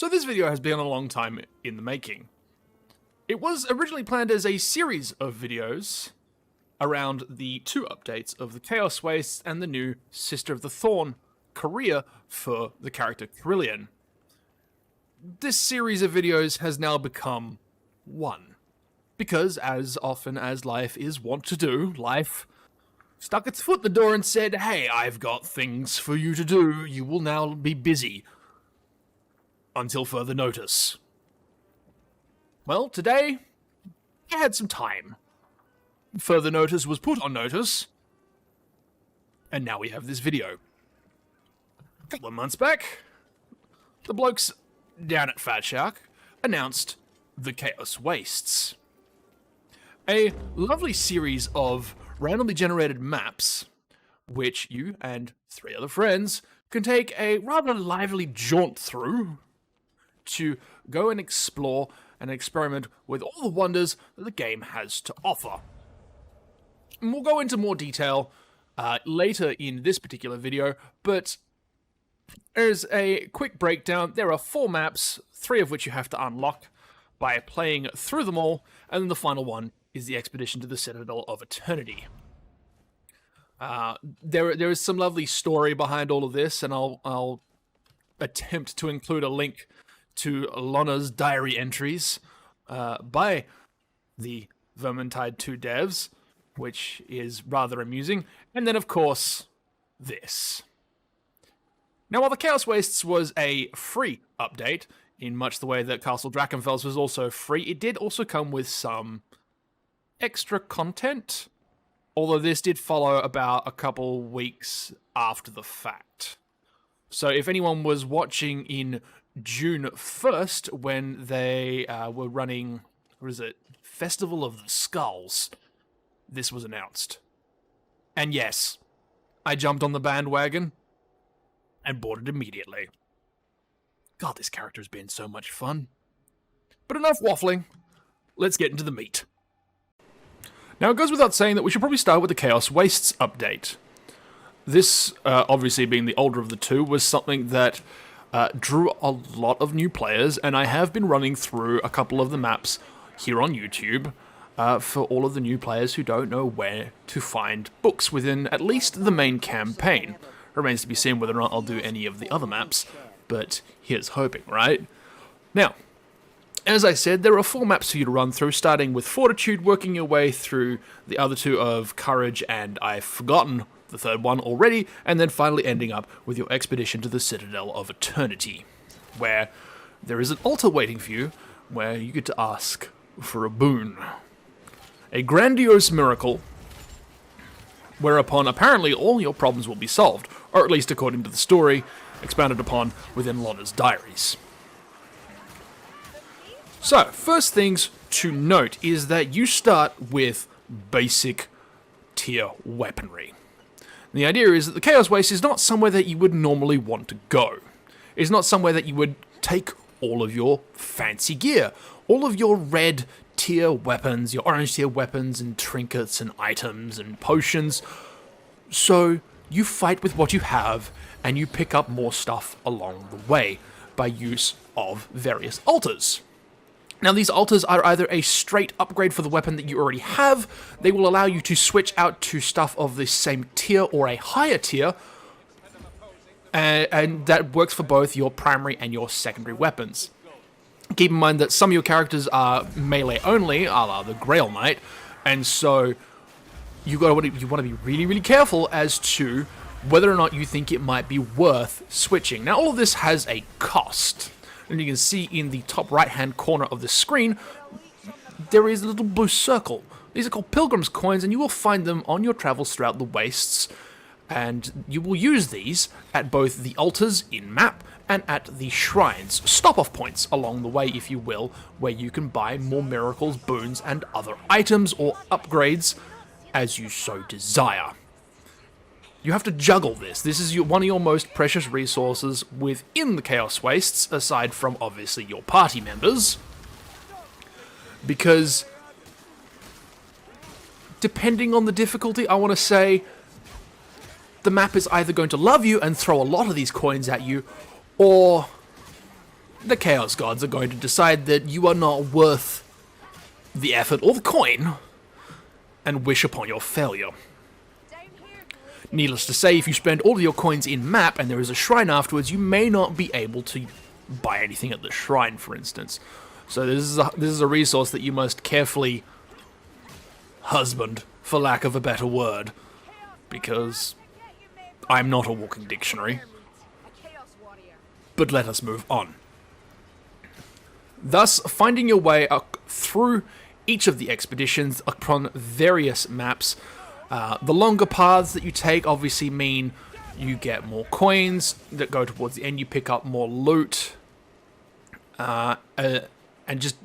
So this video has been a long time in the making. It was originally planned as a series of videos around the two updates of the Chaos Wastes and the new Sister of the Thorn career for the character Kerillian. This series of videos has now become one. Because, as often as life is wont to do, life stuck its foot in the door and said, "Hey, I've got things for you to do. You will now be busy until further notice." Well, today, I had some time. Further notice was put on notice, and now we have this video. A couple of months back, the blokes down at Fat Shark announced the Chaos Wastes. A lovely series of randomly generated maps, which you and 3 other friends can take a rather lively jaunt through to go and explore and experiment with all the wonders that the game has to offer. And we'll go into more detail later in this particular video, but as a quick breakdown, there are 4 maps, 3 of which you have to unlock by playing through them all, and then the final one is the Expedition to the Citadel of Eternity. There is some lovely story behind all of this, and I'll attempt to include a link to Lona's diary entries by the Vermintide 2 devs, which is rather amusing. And then, of course, this. Now, while the Chaos Wastes was a free update, in much the way that Castle Drachenfels was also free, it did also come with some extra content, although this did follow about a couple weeks after the fact. So if anyone was watching in June 1st, when they were running, Festival of the Skulls, this was announced. And yes, I jumped on the bandwagon and bought it immediately. God, this character has been so much fun. But enough waffling, let's get into the meat. Now, it goes without saying that we should probably start with the Chaos Wastes update. This, obviously being the older of the two, was something that drew a lot of new players, and I have been running through a couple of the maps here on YouTube for all of the new players who don't know where to find books within at least the main campaign. Remains to be seen whether or not I'll do any of the other maps, but here's hoping, right? Now, as I said, there are 4 maps for you to run through, starting with Fortitude, working your way through the other 2 of Courage, and I've forgotten the 3rd one already, and then finally ending up with your Expedition to the Citadel of Eternity, where there is an altar waiting for you, where you get to ask for a boon. A grandiose miracle, whereupon apparently all your problems will be solved, or at least according to the story, expounded upon within Lona's diaries. So, first things to note is that you start with basic tier weaponry. The idea is that the Chaos Waste is not somewhere that you would normally want to go. It's not somewhere that you would take all of your fancy gear, all of your red tier weapons, your orange tier weapons and trinkets and items and potions. So, you fight with what you have, and you pick up more stuff along the way by use of various altars. Now, these altars are either a straight upgrade for the weapon that you already have, they will allow you to switch out to stuff of the same tier or a higher tier, and that works for both your primary and your secondary weapons. Keep in mind that some of your characters are melee only, a la the Grail Knight, and so you want to be really, really careful as to whether or not you think it might be worth switching. Now, all of this has a cost. And you can see in the top right-hand corner of the screen, there is a little blue circle. These are called Pilgrim's Coins, and you will find them on your travels throughout the Wastes. And you will use these at both the altars in-map and at the shrines, stop-off points along the way, if you will, where you can buy more miracles, boons, and other items or upgrades as you so desire. You have to juggle this. This is one of your most precious resources within the Chaos Wastes, aside from, obviously, your party members. Because, depending on the difficulty, I want to say, the map is either going to love you and throw a lot of these coins at you, or the Chaos Gods are going to decide that you are not worth the effort or the coin, and wish upon your failure. Needless to say, if you spend all of your coins in map and there is a shrine afterwards, you may not be able to buy anything at the shrine, for instance. So this is a resource that you must carefully husband, for lack of a better word, because I'm not a walking dictionary. But let us move on. Thus, finding your way through each of the expeditions upon various maps. The longer paths that you take obviously mean you get more coins that go towards the end, you pick up more loot, and just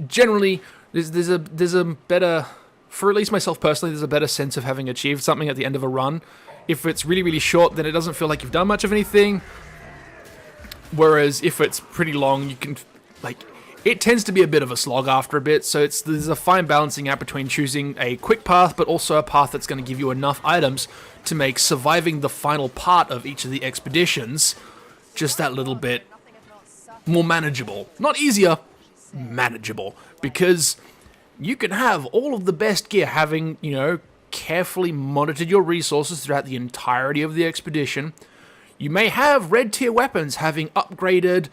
generally there's a better, for at least myself personally, there's a better sense of having achieved something at the end of a run. If it's really, really short, then it doesn't feel like you've done much of anything, whereas if it's pretty long, you can, like, it tends to be a bit of a slog after a bit, so there's a fine balancing act between choosing a quick path, but also a path that's going to give you enough items to make surviving the final part of each of the expeditions just that little bit more manageable. Not easier, manageable. Because you can have all of the best gear, having, you know, carefully monitored your resources throughout the entirety of the expedition. You may have red tier weapons, having upgraded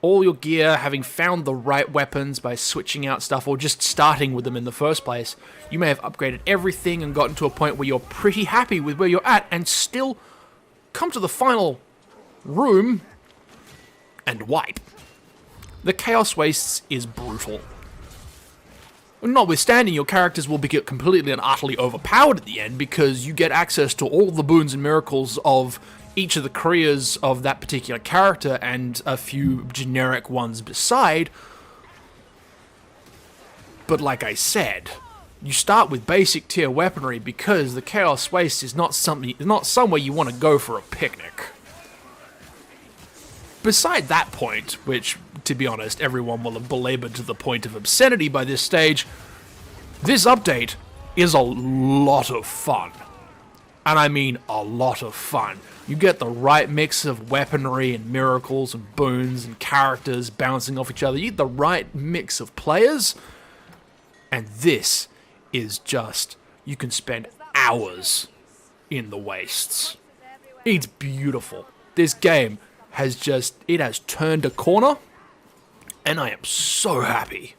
all your gear, having found the right weapons by switching out stuff or just starting with them in the first place. You may have upgraded everything and gotten to a point where you're pretty happy with where you're at and still come to the final room and wipe. The Chaos Wastes is brutal. Notwithstanding, your characters will be completely and utterly overpowered at the end because you get access to all the boons and miracles of each of the careers of that particular character and a few generic ones beside. But like I said, you start with basic tier weaponry because the Chaos Waste is not somewhere you want to go for a picnic. Beside that point, which, to be honest, everyone will have belabored to the point of obscenity by this stage, this update is a lot of fun. And I mean a lot of fun. You get the right mix of weaponry and miracles and boons and characters bouncing off each other. You get the right mix of players. And this is just, you can spend hours in the wastes. It's beautiful. This game has turned a corner. And I am so happy.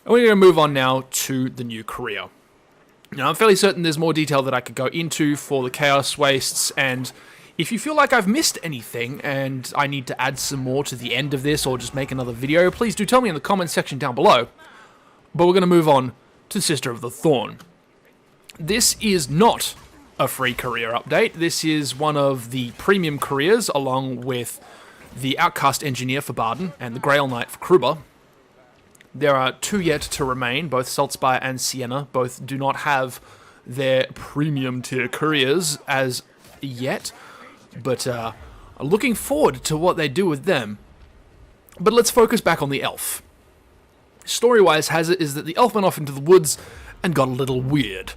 And we're going to move on now to the new career. Now, I'm fairly certain there's more detail that I could go into for the Chaos Wastes, and if you feel like I've missed anything and I need to add some more to the end of this or just make another video, please do tell me in the comments section down below. But we're going to move on to Sister of the Thorn. This is not a free career update. This is one of the premium careers, along with the Outcast Engineer for Bardin and the Grail Knight for Kruber. There are two yet to remain, both Saltspire and Sienna. Both do not have their premium tier careers as yet, but looking forward to what they do with them. But let's focus back on the elf. Story-wise, has it is that the elf went off into the woods and got a little weird.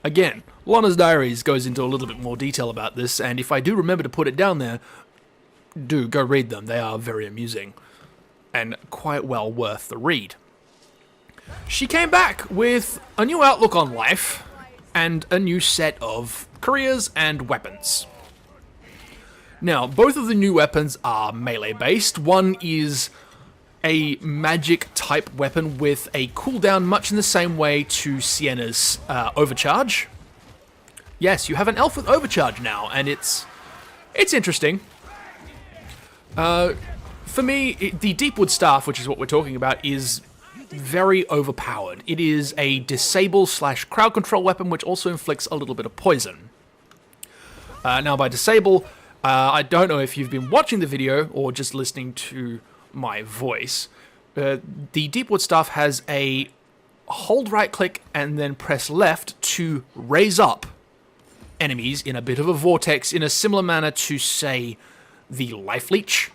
Again, Lana's Diaries goes into a little bit more detail about this, and if I do remember to put it down there, do go read them. They are very amusing and quite well worth the read. She came back with a new outlook on life and a new set of careers and weapons. Now, both of the new weapons are melee-based. One is a magic-type weapon with a cooldown much in the same way to Sienna's Overcharge. Yes, you have an elf with Overcharge now, and it's interesting. For me, the Deepwood Staff, which is what we're talking about, is very overpowered. It is a disable/crowd control weapon, which also inflicts a little bit of poison. Now, by disable, I don't know if you've been watching the video or just listening to my voice. The Deepwood Staff has a hold right click and then press left to raise up enemies in a bit of a vortex in a similar manner to, say, the Life Leech.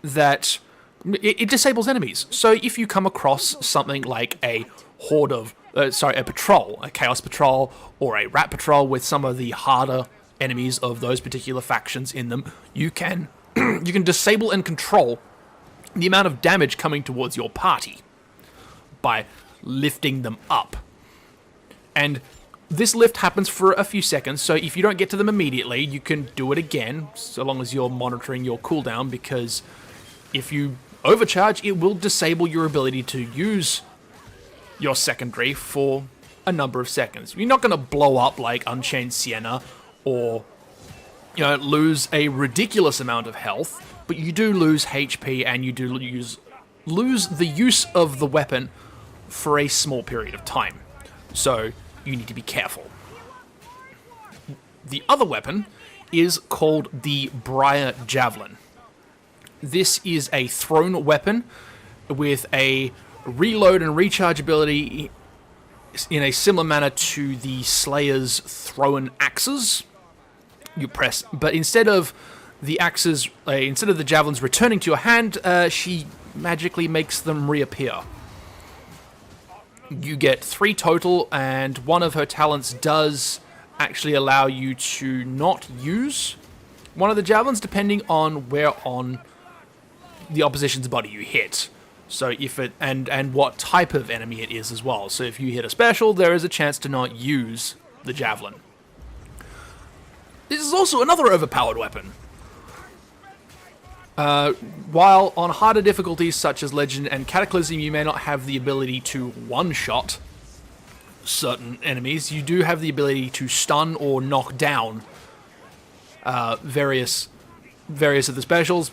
That it disables enemies. So if you come across something like a horde of, a patrol, a Chaos Patrol, or a Rat Patrol with some of the harder enemies of those particular factions in them, you can you can disable and control the amount of damage coming towards your party by lifting them up. And this lift happens for a few seconds, so if you don't get to them immediately, you can do it again, so long as you're monitoring your cooldown, because if you overcharge, it will disable your ability to use your secondary for a number of seconds. You're not going to blow up like Unchained Sienna or, lose a ridiculous amount of health, but you do lose HP and you do lose the use of the weapon for a small period of time. So you need to be careful. The other weapon is called the Briar Javelin. This is a thrown weapon with a reload and recharge ability in a similar manner to the Slayer's thrown axes. You press, but instead of the axes, instead of the javelins returning to your hand, she magically makes them reappear. You get 3 total, and one of her talents does actually allow you to not use one of the javelins, depending on where on the opposition's body you hit. So if it and what type of enemy it is as well. So if you hit a special, there is a chance to not use the javelin. This is also another overpowered weapon. While on harder difficulties such as Legend and Cataclysm, you may not have the ability to one-shot certain enemies, you do have the ability to stun or knock down various of the specials.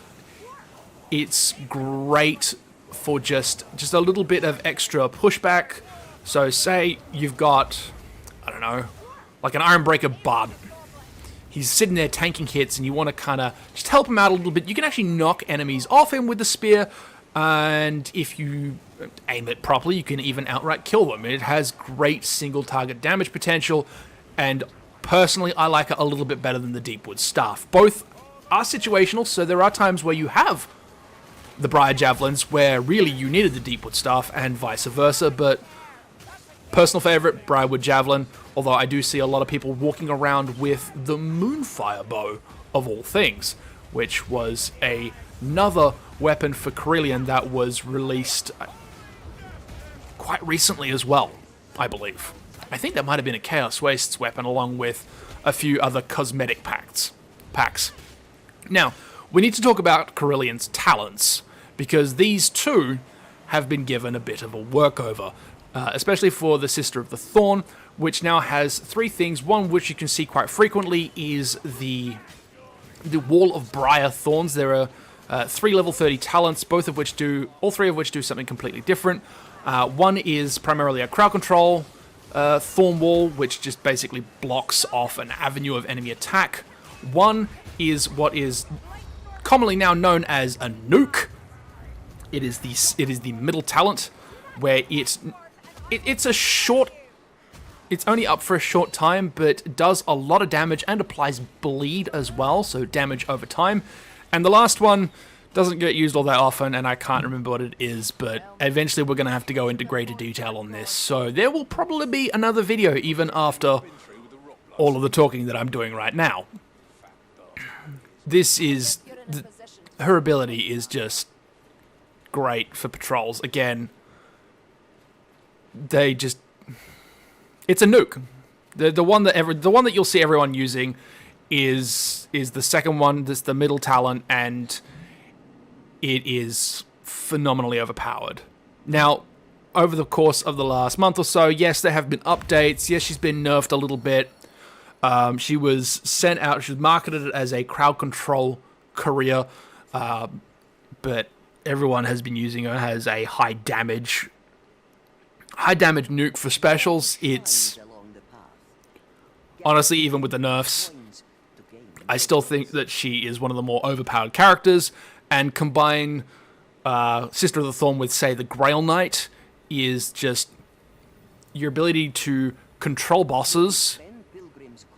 It's great for just a little bit of extra pushback. So say you've got, I don't know, like an Ironbreaker Bard. He's sitting there tanking hits, and you want to kind of just help him out a little bit. You can actually knock enemies off him with the spear, and if you aim it properly, you can even outright kill them. It has great single target damage potential, and personally, I like it a little bit better than the Deepwood Staff. Both are situational, so there are times where you have the Briar Javelins where really you needed the Deepwood Staff, and vice versa, but personal favorite, Briarwood Javelin, although I do see a lot of people walking around with the Moonfire Bow, of all things, which was another weapon for Kerillian that was released quite recently as well, I believe. I think that might have been a Chaos Wastes weapon along with a few other cosmetic packs. Now, we need to talk about Kerillian's talents, because these two have been given a bit of a workover. Especially for the Sister of the Thorn, which now has 3 things. One which you can see quite frequently is the Wall of Briar Thorns. There are 3 level 30 talents, all 3 of which do something completely different. One is primarily a crowd control Thorn Wall, which just basically blocks off an avenue of enemy attack. One is what is commonly now known as a nuke. It is the middle talent, where it's only up for a short time, but does a lot of damage and applies bleed as well, so damage over time. And the last one doesn't get used all that often, and I can't remember what it is, but eventually we're going to have to go into greater detail on this. So there will probably be another video even after all of the talking that I'm doing right now. Her ability is just great for patrols. Again, it's a nuke. The one that you'll see everyone using is the second one. That's the middle talent, and it is phenomenally overpowered. Now, over the course of the last month or so, yes, there have been updates. Yes, she's been nerfed a little bit. She was sent out. She was marketed as a crowd control career, but everyone has been using her as a high damage nuke for specials. It's honestly, even with the nerfs, I still think that she is one of the more overpowered characters, and combine Sister of the Thorn with, say, the Grail Knight is just your ability to control bosses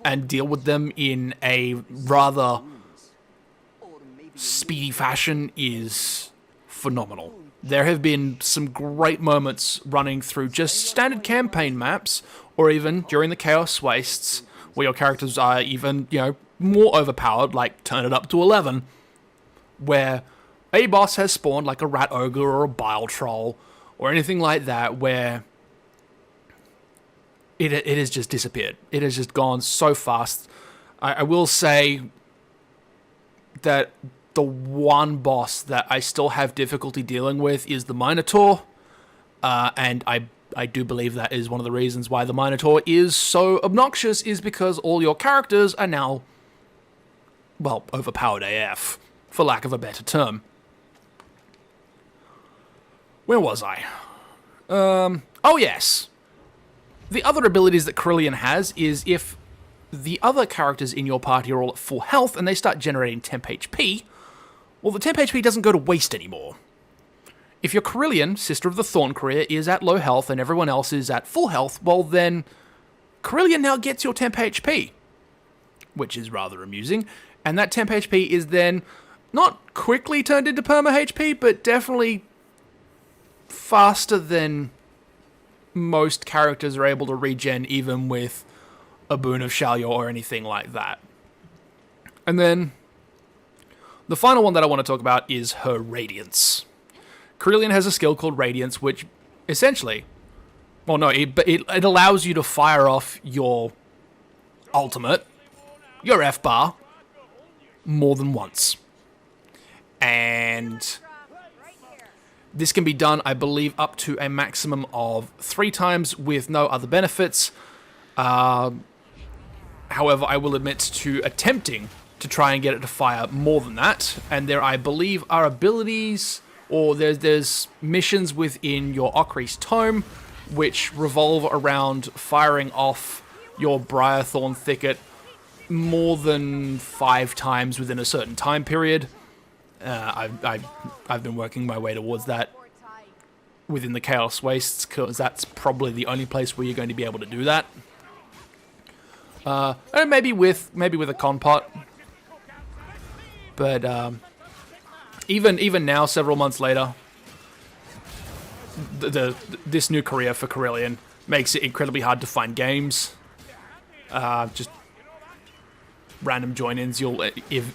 and deal with them in a rather speedy fashion is phenomenal. There have been some great moments running through just standard campaign maps, or even during the Chaos Wastes, where your characters are even, more overpowered, like turn it up to 11, where a boss has spawned like a rat ogre or a bile troll or anything like that, where it has just disappeared. It has just gone so fast. I will say that the one boss that I still have difficulty dealing with is the Minotaur, and I do believe that is one of the reasons why the Minotaur is so obnoxious, is because all your characters are now, well, overpowered AF, for lack of a better term. Where was I? Oh yes. The other abilities that Kerillian has is if the other characters in your party are all at full health and they start generating temp HP, well, the temp HP doesn't go to waste anymore. If your Kerillian, Sister of the Thorn Career, is at low health and everyone else is at full health, well then, Kerillian now gets your temp HP, which is rather amusing, and that temp HP is then not quickly turned into perma HP, but definitely faster than most characters are able to regen, even with a Boon of Shallya or anything like that. And then the final one that I want to talk about is her Radiance. Kerillian has a skill called Radiance, which essentially, well, no, it allows you to fire off your ultimate, your F-bar, more than once. And this can be done, I believe, up to a maximum of 3 times with no other benefits. However, I will admit to attempting to try and get it to fire more than that. And there, I believe, are abilities, or there's missions within your Okri's Tome, which revolve around firing off your Briarthorn Thicket more than 5 times within a certain time period. I've been working my way towards that within the Chaos Wastes, because that's probably the only place where you're going to be able to do that. And maybe with a con pot, but even now, several months later, this new career for Kerillian makes it incredibly hard to find games. Just random join-ins, you'll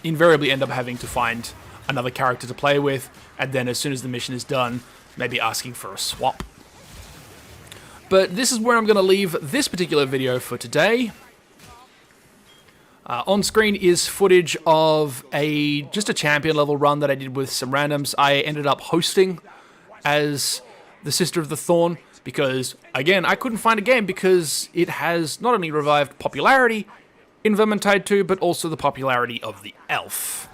invariably end up having to find another character to play with, and then as soon as the mission is done, maybe asking for a swap. But this is where I'm going to leave this particular video for today. On screen is footage of just a champion level run that I did with some randoms. I ended up hosting as the Sister of the Thorn because, again, I couldn't find a game because it has not only revived popularity in Vermintide 2, but also the popularity of the elf.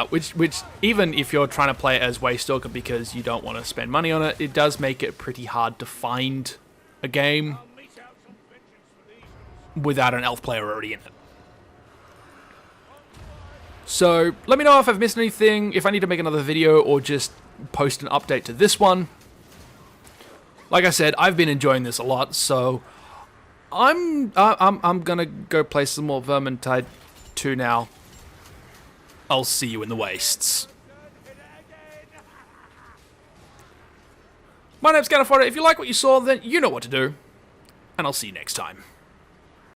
Which even if you're trying to play it as Waystalker because you don't want to spend money on it, it does make it pretty hard to find a game without an elf player already in it. So let me know if I've missed anything, if I need to make another video or just post an update to this one. Like I said, I've been enjoying this a lot, so I'm gonna go play some more Vermintide 2 now. I'll see you in the Wastes. My name's Scannerfodder. If you like what you saw, then you know what to do. And I'll see you next time.